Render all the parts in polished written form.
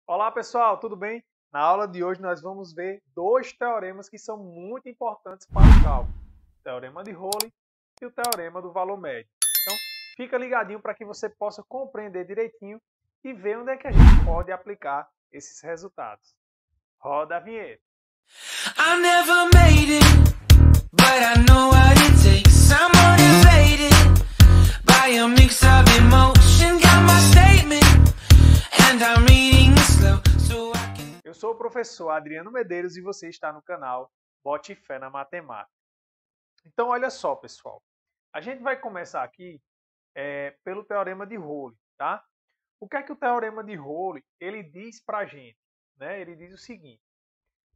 Olá pessoal, tudo bem? Na aula de hoje nós vamos ver dois teoremas que são muito importantes para o cálculo. O teorema de Rowley e o teorema do valor médio. Então, fica ligadinho para que você possa compreender direitinho e ver onde é que a gente pode aplicar esses resultados. Roda a vinheta. I never made it, but I know what it takes. I'm motivated by a mix of emotion. Got my statement, and I'm reading it slow so I can. Eu sou o professor Adriano Medeiros e você está no canal Bote Fé na Matemática. Então, olha só, pessoal. A gente vai começar aqui pelo teorema de Rowley, tá? O que é que o teorema de Rowley ele diz para a gente? Né? Ele diz o seguinte: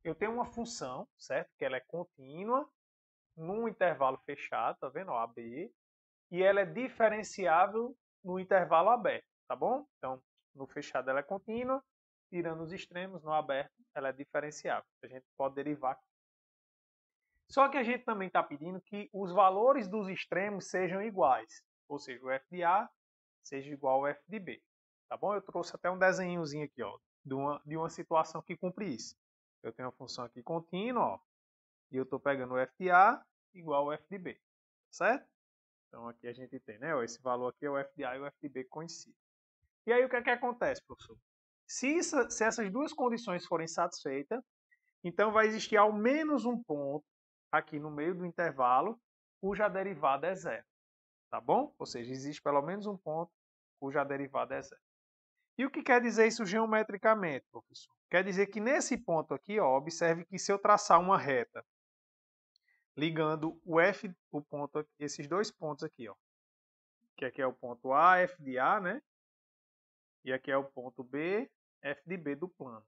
eu tenho uma função, certo? Que ela é contínua num intervalo fechado, tá vendo? AB, e ela é diferenciável no intervalo aberto, tá bom? Então, no fechado ela é contínua, tirando os extremos, no aberto ela é diferenciável. A gente pode derivar. Só que a gente também está pedindo que os valores dos extremos sejam iguais, ou seja, o f de A seja igual ao f de B. Tá bom? Eu trouxe até um desenhozinho aqui, ó, de uma situação que cumpre isso. Eu tenho uma função aqui contínua, ó, e eu estou pegando o f de A igual ao f de B. Certo? Então aqui a gente tem, né? Ó, esse valor aqui é o f de A e o f de B coincidem. E aí o que é que acontece, professor? Se essas duas condições forem satisfeitas, então vai existir ao menos um ponto aqui no meio do intervalo cuja derivada é zero. Tá bom? Ou seja, existe pelo menos um ponto cuja derivada é zero. E o que quer dizer isso geometricamente, professor? Quer dizer que nesse ponto aqui, ó, observe que se eu traçar uma reta ligando o ponto, esses dois pontos aqui, ó, que aqui é o ponto A, F de A, né? E aqui é o ponto B, F de B do plano.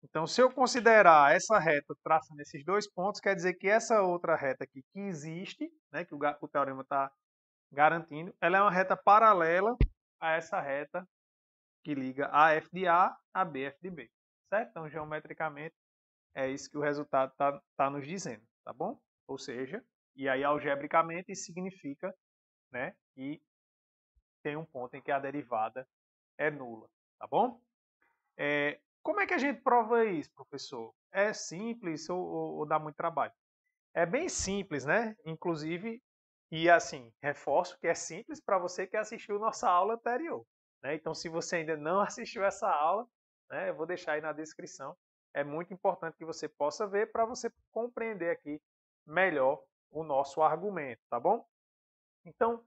Então, se eu considerar essa reta traçando esses dois pontos, quer dizer que essa outra reta aqui que existe, né, que o teorema está garantindo, ela é uma reta paralela a essa reta que liga a F de A a B, F de B. Certo? Então, geometricamente, é isso que o resultado está nos dizendo, tá bom? Ou seja, e aí algebricamente isso significa, né, que tem um ponto em que a derivada é nula, tá bom? Como é que a gente prova isso, professor? É simples ou dá muito trabalho? É bem simples, né? Inclusive, e assim, reforço que é simples para você que assistiu nossa aula anterior. Né? Então, se você ainda não assistiu essa aula, né, eu vou deixar aí na descrição. É muito importante que você possa ver para você compreender aqui melhor o nosso argumento, tá bom? Então,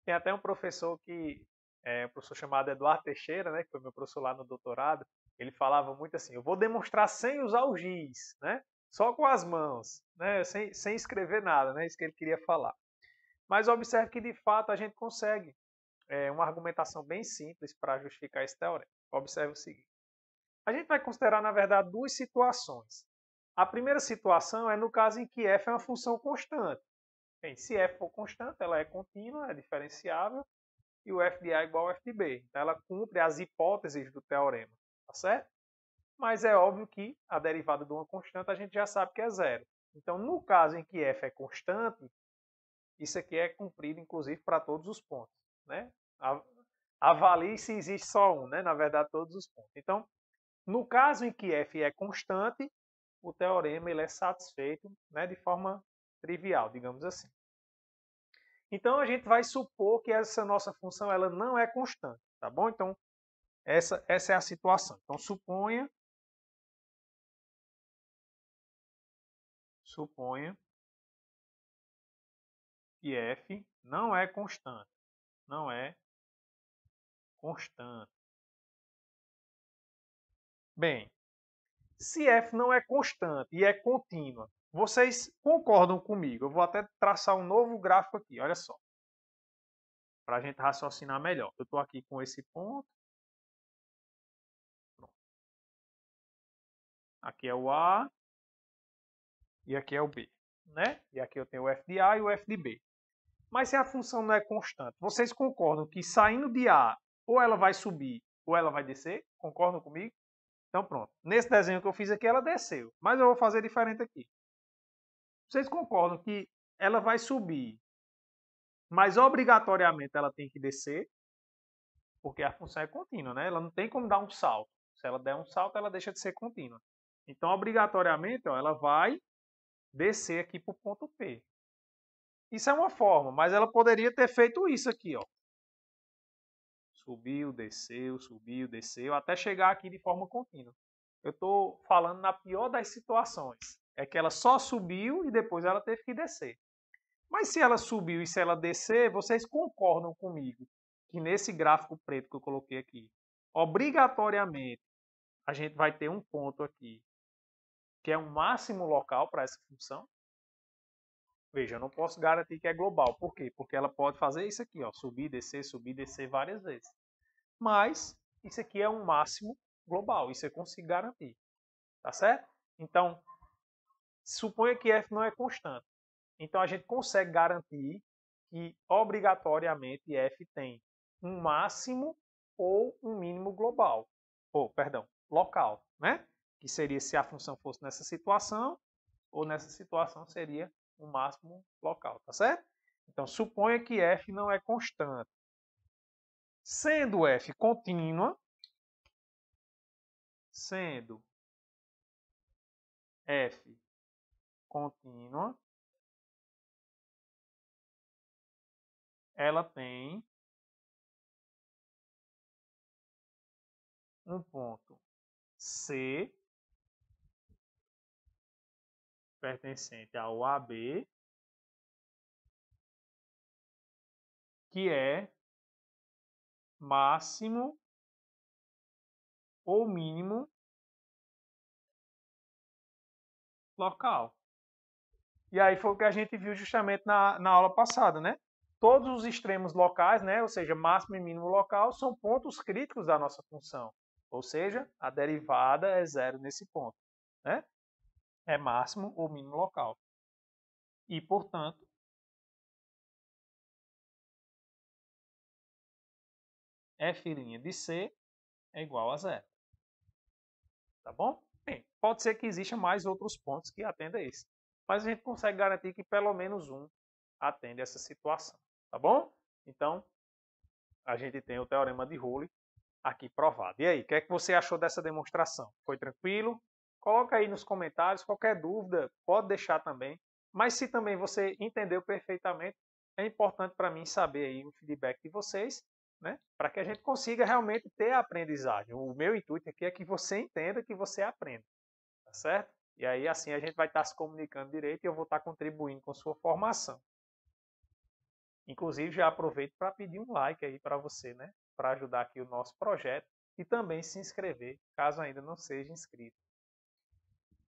tem até um professor um professor chamado Eduardo Teixeira, né, que foi meu professor lá no doutorado, ele falava muito assim: eu vou demonstrar sem usar o giz, né? Só com as mãos, né? Sem escrever nada, né? Isso que ele queria falar. Mas observe que de fato a gente consegue uma argumentação bem simples para justificar esse teorema. Observe o seguinte: a gente vai considerar, na verdade, duas situações. A primeira situação é no caso em que f é uma função constante. Bem, se f for constante, ela é contínua, é diferenciável, e o f de A é igual ao f de B. Então, ela cumpre as hipóteses do teorema, tá certo? Mas é óbvio que a derivada de uma constante a gente já sabe que é zero. Então, no caso em que f é constante, isso aqui é cumprido, inclusive, para todos os pontos. Né? Avalie se existe só um, né? Na verdade, todos os pontos. Então, no caso em que f é constante, o teorema ele é satisfeito, né, de forma trivial, digamos assim. Então, a gente vai supor que essa nossa função ela não é constante, tá bom? Então, essa é a situação. Então, suponha que f não é constante. Não é constante. Bem, se f não é constante e é contínua, vocês concordam comigo? Eu vou até traçar um novo gráfico aqui, olha só. Para a gente raciocinar melhor. Eu estou aqui com esse ponto. Pronto. Aqui é o A e aqui é o B. Né? E aqui eu tenho o f de A e o f de B. Mas se a função não é constante, vocês concordam que saindo de A, ou ela vai subir ou ela vai descer? Concordam comigo? Então pronto. Nesse desenho que eu fiz aqui, ela desceu. Mas eu vou fazer diferente aqui. Vocês concordam que ela vai subir, mas obrigatoriamente ela tem que descer? porque a função é contínua, né? Ela não tem como dar um salto. Se ela der um salto, ela deixa de ser contínua. Então, obrigatoriamente, ó, ela vai descer aqui para o ponto P. Isso é uma forma, mas ela poderia ter feito isso aqui, ó. Subiu, desceu, até chegar aqui de forma contínua. Eu estou falando na pior das situações. É que ela só subiu e depois ela teve que descer. Mas se ela subiu e se ela descer, vocês concordam comigo que nesse gráfico preto que eu coloquei aqui, obrigatoriamente, a gente vai ter um ponto aqui, que é um máximo local para essa função? Veja, eu não posso garantir que é global. Por quê? Porque ela pode fazer isso aqui, ó, subir, descer várias vezes. Mas isso aqui é um máximo global, isso eu consigo garantir. Tá certo? Então, suponha que f não é constante. Então, a gente consegue garantir que, obrigatoriamente, f tem um máximo ou um mínimo global. Local, né? Que seria se a função fosse nessa situação, ou nessa situação seria um máximo local, tá certo? Então, suponha que f não é constante. Sendo f contínua, ela tem um ponto C pertencente ao AB, que é máximo ou mínimo local. E aí foi o que a gente viu justamente na aula passada, né? Todos os extremos locais, né, ou seja, máximo e mínimo local, são pontos críticos da nossa função. Ou seja, a derivada é zero nesse ponto, né? É máximo ou mínimo local. E, portanto, f' de C é igual a zero. Tá bom? Bem, pode ser que exista mais outros pontos que atendam a esse. Mas a gente consegue garantir que pelo menos um atende a essa situação. Tá bom? Então, a gente tem o teorema de Rowley aqui provado. E aí, o que é que você achou dessa demonstração? Foi tranquilo? Coloca aí nos comentários. Qualquer dúvida, pode deixar também. Mas se também você entendeu perfeitamente, é importante para mim saber aí o feedback de vocês, né? Para que a gente consiga realmente ter a aprendizagem. O meu intuito aqui é que você entenda, que você aprenda. Tá certo? E aí, assim, a gente vai estar se comunicando direito e eu vou estar contribuindo com sua formação. Inclusive, já aproveito para pedir um like aí para você, né? Para ajudar aqui o nosso projeto e também se inscrever, caso ainda não seja inscrito.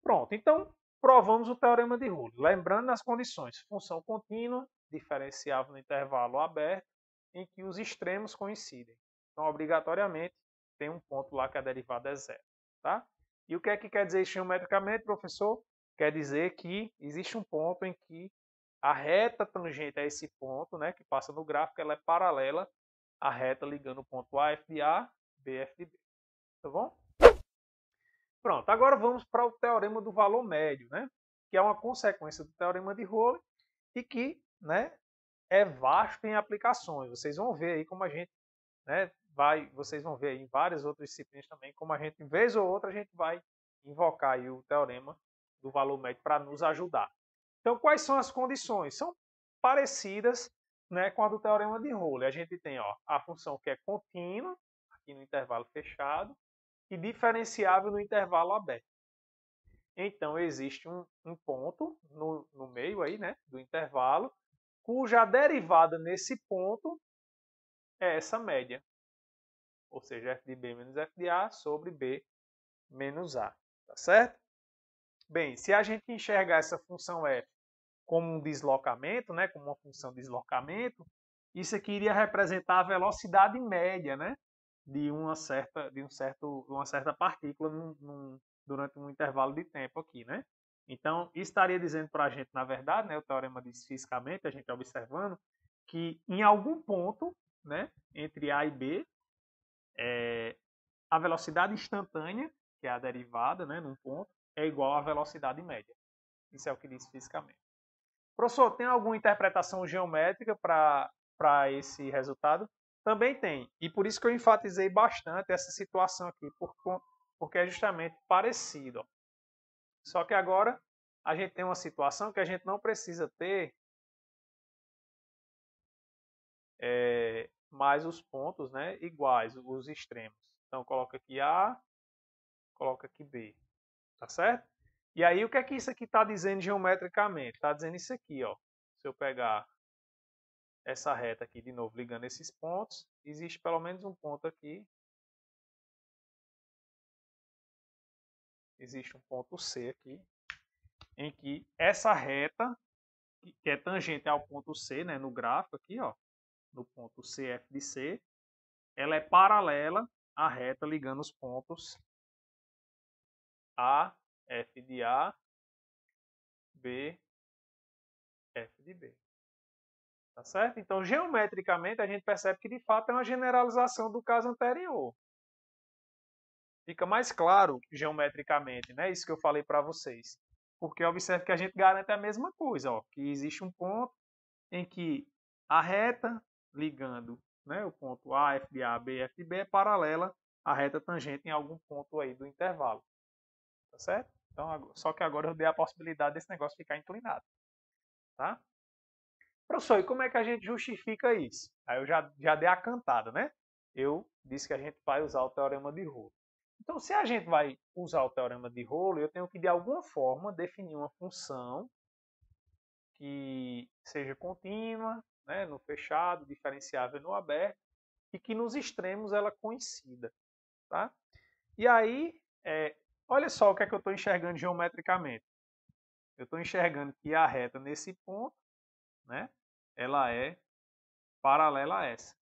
Pronto, então provamos o teorema de Rowley. Lembrando as condições: função contínua, diferenciável no intervalo aberto, em que os extremos coincidem. Então, obrigatoriamente, tem um ponto lá que a derivada é zero. Tá? E o que é que quer dizer isso geometricamente, professor? Quer dizer que existe um ponto em que a reta tangente a esse ponto, né, que passa no gráfico, ela é paralela à reta ligando o ponto A, f de A, B, f de B. Tá bom? Pronto, agora vamos para o teorema do valor médio, né, que é uma consequência do teorema de Rowley e que, né, é vasto em aplicações. Vocês vão ver aí como a gente, né, vocês vão ver aí em várias outras disciplinas também, como a gente, vez ou outra, a gente vai invocar aí o teorema do valor médio para nos ajudar. Então, quais são as condições? São parecidas, né, com a do teorema de Rowley. A gente tem, ó, a função que é contínua, aqui no intervalo fechado, e diferenciável no intervalo aberto. Então, existe um ponto no meio aí, né, do intervalo, cuja derivada nesse ponto é essa média. Ou seja, f de B menos f de A sobre B menos A. Tá certo? Bem, se a gente enxergar essa função f como um deslocamento, né, como uma função de deslocamento, isso aqui iria representar a velocidade média, né, de uma certa partícula durante um intervalo de tempo aqui, né? Então, isso estaria dizendo para a gente, na verdade, né, o teorema diz fisicamente, a gente observando, que em algum ponto, né, entre A e B, a velocidade instantânea, que é a derivada, né, num ponto, é igual à velocidade média. Isso é o que diz fisicamente. Professor, tem alguma interpretação geométrica para esse resultado? Também tem. E por isso que eu enfatizei bastante essa situação aqui, porque é justamente parecido. Ó. Só que agora a gente tem uma situação que a gente não precisa ter mais os pontos, né, iguais, os extremos. Então, coloca aqui A, coloca aqui B. Tá certo? E aí, o que é que isso aqui está dizendo geometricamente? Está dizendo isso aqui, ó. Se eu pegar essa reta aqui de novo, ligando esses pontos, existe pelo menos um ponto aqui. Existe um ponto C aqui, em que essa reta, que é tangente ao ponto C, né, no gráfico aqui, ó, no ponto CF de C, ela é paralela à reta ligando os pontos A, F de A, B, F de B. Tá certo? Então, geometricamente, a gente percebe que, de fato, é uma generalização do caso anterior. Fica mais claro, geometricamente, né? Isso que eu falei para vocês. Porque observe que a gente garante a mesma coisa, ó, que existe um ponto em que a reta ligando, né, o ponto A, F de A, B, F de B é paralela à reta tangente em algum ponto aí do intervalo. Tá certo? Então, só que agora eu dei a possibilidade desse negócio ficar inclinado. Tá? Professor, e como é que a gente justifica isso? Aí eu já dei a cantada, né? Eu disse que a gente vai usar o teorema de Rolo. Então, se a gente vai usar o teorema de Rolo, eu tenho que, de alguma forma, definir uma função que seja contínua, né, no fechado, diferenciável no aberto, e que nos extremos ela coincida. Tá? E aí, olha só o que é que eu estou enxergando geometricamente. Eu estou enxergando que a reta nesse ponto, né, ela é paralela a essa.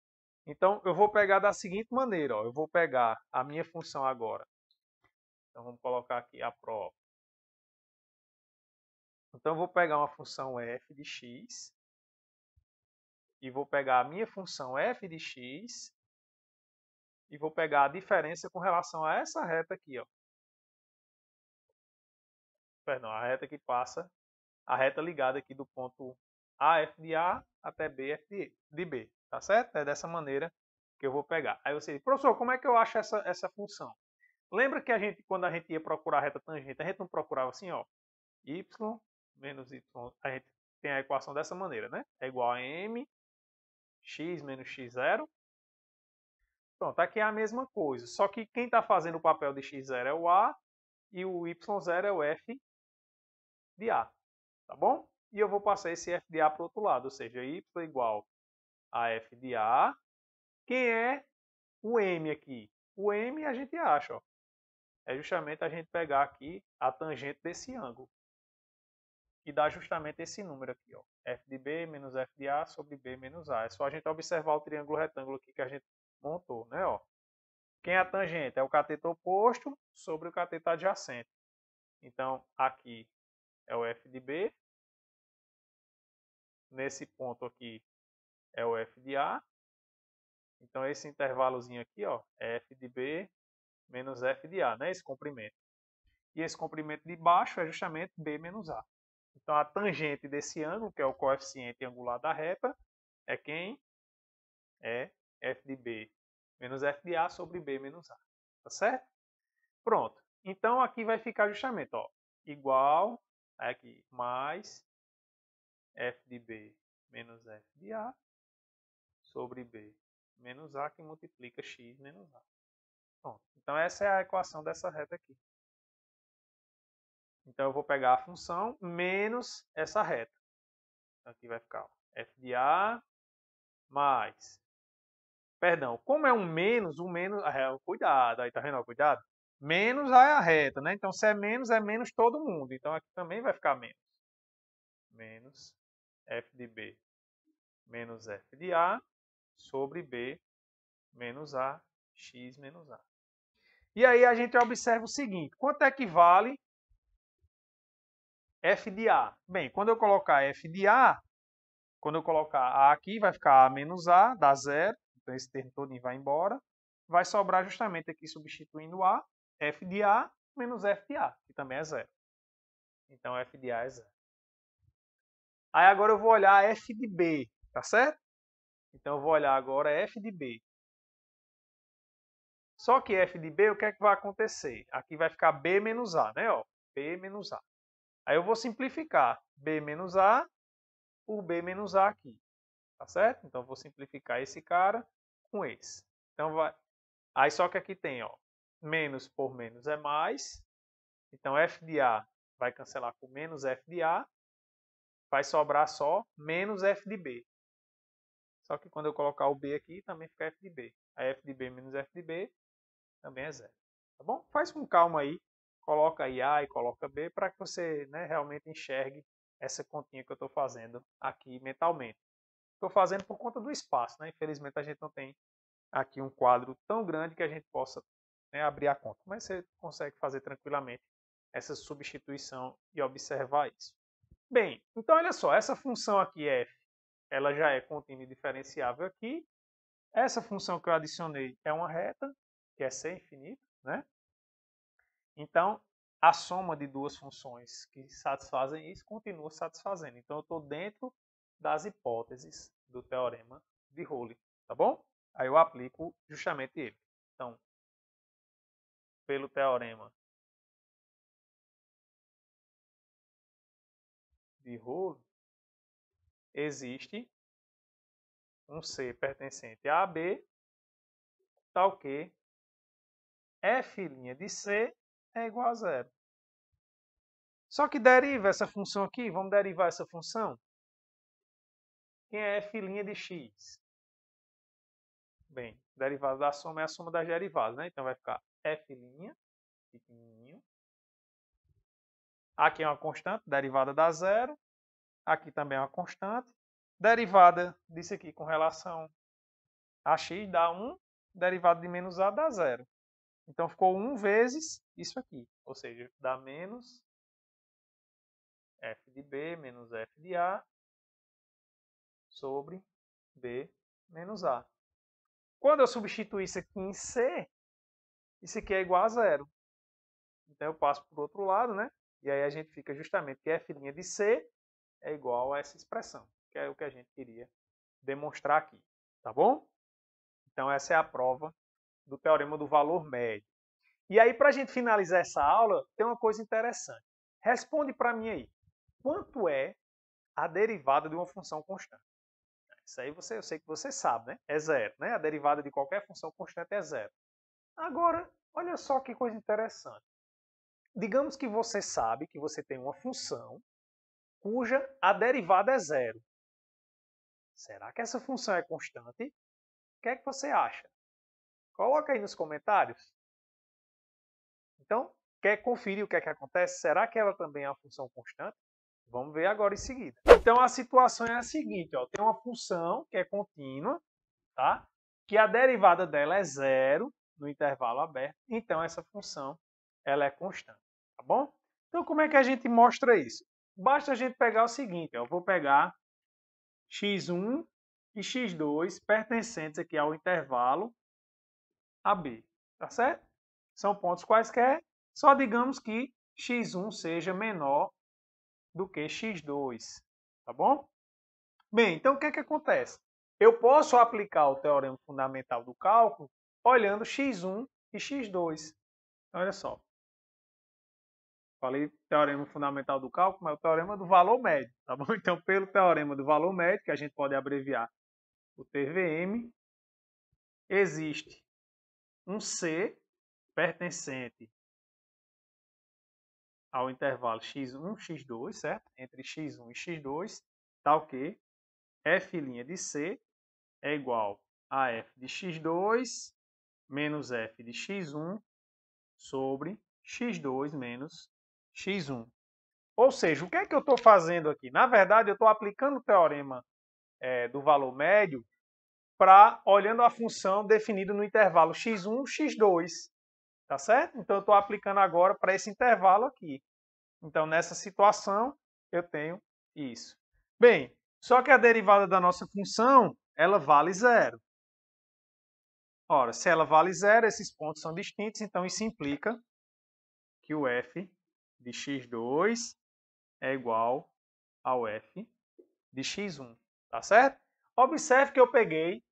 Então, eu vou pegar da seguinte maneira. Ó, eu vou pegar a minha função agora. Então, vamos colocar aqui a prova. Então, eu vou pegar uma função f de x. E vou pegar a minha função f de x. E vou pegar a diferença com relação a essa reta aqui. Ó. Perdão, a reta que passa, a reta ligada aqui do ponto AF de A até BF de B. Tá certo? É dessa maneira que eu vou pegar. Aí você diz, professor, como é que eu acho essa função? Lembra que quando a gente ia procurar a reta tangente, a gente não procurava assim, ó, y menos y, a gente tem a equação dessa maneira, né? É igual a m, x menos x0. Pronto, aqui é a mesma coisa, só que quem está fazendo o papel de x0 é o a e o y0 é o f de a, tá bom? E eu vou passar esse f de a para o outro lado, ou seja, y igual a f de a. Quem é o m aqui? O m a gente acha, ó. É justamente a gente pegar aqui a tangente desse ângulo. E dá justamente esse número aqui, ó. F de B menos F de A sobre B menos A. É só a gente observar o triângulo retângulo aqui que a gente montou, né, ó. Quem é a tangente? É o cateto oposto sobre o cateto adjacente. Então, aqui é o F de B. Nesse ponto aqui é o F de A. Então, esse intervalozinho aqui, ó, é F de B menos F de A, né, esse comprimento. E esse comprimento de baixo é justamente B menos A. Então, a tangente desse ângulo, que é o coeficiente angular da reta, é quem? É f de B menos f de A sobre B menos A. Tá certo? Pronto. Então, aqui vai ficar justamente, ó, igual aqui, mais f de B menos f de A sobre B menos A, que multiplica x menos A. Pronto. Então, essa é a equação dessa reta aqui. Então, eu vou pegar a função menos essa reta. Então, aqui vai ficar ó, f de A mais... Perdão, como é um menos, o menos... cuidado, aí tá vendo? Cuidado. Menos é a reta, né? Então, se é menos todo mundo. Então, aqui também vai ficar menos. Menos f de B menos f de A sobre B menos A, x menos A. E aí a gente observa o seguinte. Quanto é que vale f de A? Bem, quando eu colocar f de A, quando eu colocar A aqui, vai ficar A menos A, dá zero. Então, esse termo todo vai embora. Vai sobrar justamente aqui, substituindo A, f de A menos f de A, que também é zero. Então, f de A é zero. Aí, agora eu vou olhar f de B, tá certo? Então, eu vou olhar agora f de b. Só que f de b, o que é que vai acontecer? Aqui vai ficar b menos a, né? Ó, b menos a. Aí eu vou simplificar b menos a por b menos a aqui. Tá certo? Então, eu vou simplificar esse cara com esse. Então, vai... Aí, só que aqui tem, ó, menos por menos é mais. Então, f de a vai cancelar com menos f de a. Vai sobrar só menos f de b. Só que quando eu colocar o b aqui, também fica f de b. Aí, f de b menos f de b também é zero. Tá bom? Faz com calma aí. Coloca aí a e coloca b para que você, né, realmente enxergue essa continha que eu estou fazendo aqui mentalmente. Estou fazendo por conta do espaço, né? Infelizmente a gente não tem aqui um quadro tão grande que a gente possa, né, abrir a conta. Mas você consegue fazer tranquilamente essa substituição e observar isso. Bem, então olha só, essa função aqui f, ela já é contínua e diferenciável aqui. Essa função que eu adicionei é uma reta, que é c infinito, né? Então, a soma de duas funções que satisfazem isso continua satisfazendo. Então, eu estou dentro das hipóteses do teorema de Rowley, tá bom? Aí eu aplico justamente ele. Então, pelo teorema de Rowley, existe um C pertencente a B, tal que f' de C é igual a zero. Só que deriva essa função aqui, vamos derivar essa função. Quem é f' de x? Bem, derivada da soma é a soma das derivadas, né? Então vai ficar f', pequenininho. Aqui é uma constante, derivada dá zero. Aqui também é uma constante. Derivada disso aqui com relação a x dá 1. Derivada de menos a dá zero. Então ficou 1 vezes isso aqui. Ou seja, dá menos f de b menos f de a sobre b menos a. Quando eu substituir isso aqui em c, isso aqui é igual a zero. Então eu passo para o outro lado, né? E aí a gente fica justamente que f' de c é igual a essa expressão, que é o que a gente queria demonstrar aqui, tá bom? Então essa é a prova do teorema do valor médio. E aí, para a gente finalizar essa aula, tem uma coisa interessante. Responde para mim aí. Quanto é a derivada de uma função constante? Isso aí eu sei que você sabe, né? É zero, né? A derivada de qualquer função constante é zero. Agora, olha só que coisa interessante. Digamos que você sabe que você tem uma função cuja a derivada é zero. Será que essa função é constante? O que é que você acha? Coloca aí nos comentários. Então, quer conferir o que é que acontece? Será que ela também é uma função constante? Vamos ver agora em seguida. Então, a situação é a seguinte, ó, tem uma função que é contínua, tá? Que a derivada dela é zero no intervalo aberto. Então, essa função ela é constante, tá bom? Então, como é que a gente mostra isso? Basta a gente pegar o seguinte, ó, eu vou pegar x1 e x2 pertencentes aqui ao intervalo AB, tá certo? São pontos quaisquer, só digamos que x1 seja menor do que x2, tá bom? Bem, então o que é que acontece? Eu posso aplicar o teorema fundamental do cálculo olhando x1 e x2. Olha só. Falei teorema fundamental do cálculo, mas é o teorema do valor médio, tá bom? Então, pelo teorema do valor médio, que a gente pode abreviar o TVM, existe um C pertencente ao intervalo x1, x2, certo? Entre x1 e x2, tal que f' de C é igual a f de x2 menos f de x1 sobre x2 menos x1. Ou seja, o que é que eu estou fazendo aqui? Na verdade, eu estou aplicando o teorema do valor médio olhando a função definida no intervalo x1, x2. Tá certo? Então, eu estou aplicando agora para esse intervalo aqui. Então, nessa situação, eu tenho isso. Bem, só que a derivada da nossa função, ela vale zero. Ora, se ela vale zero, esses pontos são distintos, então isso implica que o f de x2 é igual ao f de x1. Tá certo? Observe que eu peguei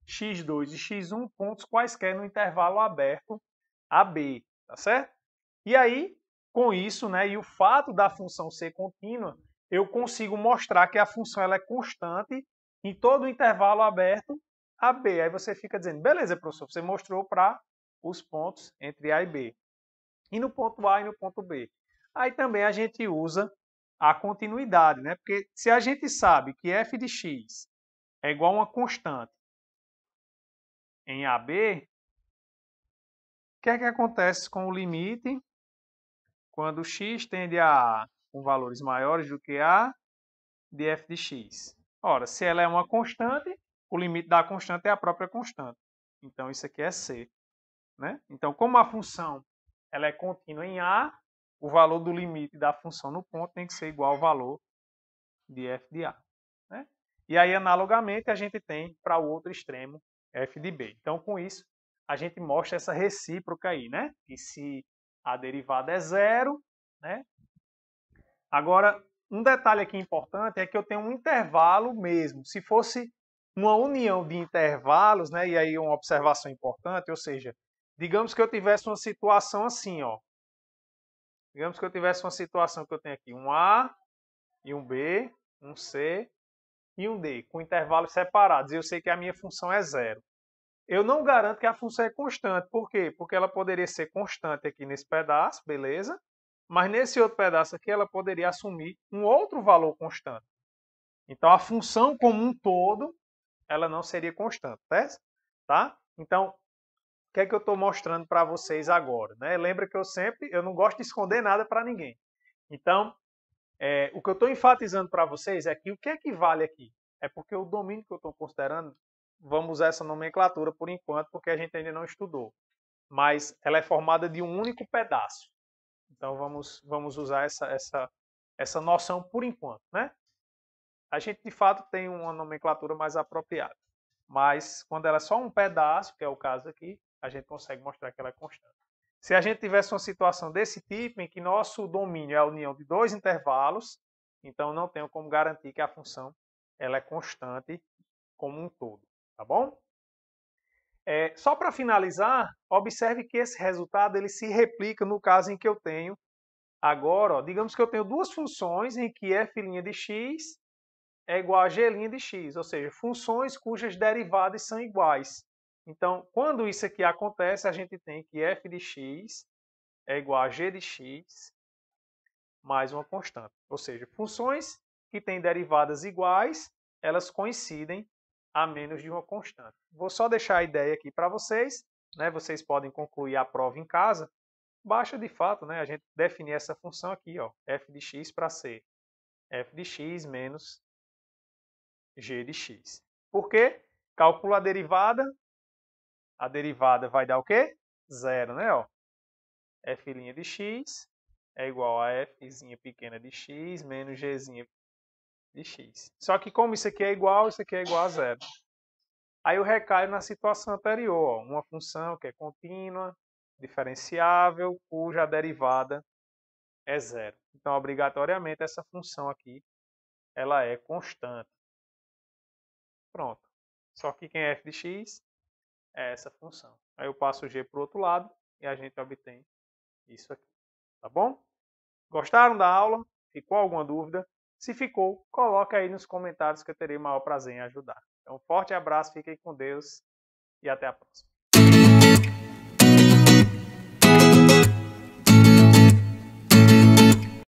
x2 e x1 pontos quaisquer no intervalo aberto AB, tá certo? E aí, com isso, né, e o fato da função ser contínua, eu consigo mostrar que a função ela é constante em todo o intervalo aberto AB. Aí você fica dizendo, beleza, professor, você mostrou para os pontos entre A e B. E no ponto A e no ponto B. Aí também a gente usa a continuidade, né? Porque se a gente sabe que f de x é igual a uma constante em AB, o que é que acontece com o limite quando x tende a A com valores maiores do que A de f de x? Ora, se ela é uma constante, o limite da constante é a própria constante. Então, isso aqui é C. Né? Então, como a função ela é contínua em A, o valor do limite da função no ponto tem que ser igual ao valor de f de A. Né? E aí, analogamente, a gente tem para o outro extremo f de B. Então, com isso, a gente mostra essa recíproca aí, né? Que se a derivada é zero, né? Agora, um detalhe aqui importante é que eu tenho um intervalo mesmo. Se fosse uma união de intervalos, né? E aí uma observação importante, ou seja, digamos que eu tivesse uma situação assim, ó. Digamos que eu tivesse uma situação que eu tenho aqui um A e um B, um C e um D, com intervalos separados. E eu sei que a minha função é zero. Eu não garanto que a função é constante. Por quê? Porque ela poderia ser constante aqui nesse pedaço, beleza? Mas nesse outro pedaço aqui, ela poderia assumir um outro valor constante. Então, a função como um todo, ela não seria constante, tá? Então, o que é que eu estou mostrando para vocês agora? Né? Lembra que eu não gosto de esconder nada para ninguém. Então, o que eu estou enfatizando para vocês é que o que é que vale aqui? É porque o domínio que eu estou considerando, vamos usar essa nomenclatura por enquanto, porque a gente ainda não estudou. Mas ela é formada de um único pedaço. Então, vamos usar essa noção por enquanto, né? A gente, de fato, tem uma nomenclatura mais apropriada. Mas, quando ela é só um pedaço, que é o caso aqui, a gente consegue mostrar que ela é constante. Se a gente tivesse uma situação desse tipo, em que nosso domínio é a união de dois intervalos, então não tenho como garantir que a função ela é constante como um todo, tá bom? Só para finalizar, observe que esse resultado ele se replica no caso em que eu tenho agora, ó, digamos que eu tenho duas funções em que f' de x é igual a g' de x, ou seja, funções cujas derivadas são iguais. Então, quando isso aqui acontece, a gente tem que f de x é igual a g de x mais uma constante. Ou seja, funções que têm derivadas iguais, elas coincidem a menos de uma constante. Vou só deixar a ideia aqui para vocês, né? Vocês podem concluir a prova em casa. Basta, de fato, né, a gente definir essa função aqui, ó, f de x para ser f de x menos g de x. Por quê? Calcula a derivada vai dar o quê? Zero, né? Ó. F' de x é igual a f' pequena de x menos g' de x. Só que como isso aqui é igual a zero. Aí eu recaio na situação anterior, ó, uma função que é contínua, diferenciável, cuja derivada é zero. Então, obrigatoriamente, essa função aqui ela é constante. Pronto. Só que quem é f de x é essa função. Aí eu passo o g para o outro lado e a gente obtém isso aqui. Tá bom? Gostaram da aula? Ficou alguma dúvida? Se ficou, coloca aí nos comentários que eu terei o maior prazer em ajudar. Então, um forte abraço, fiquem com Deus e até a próxima.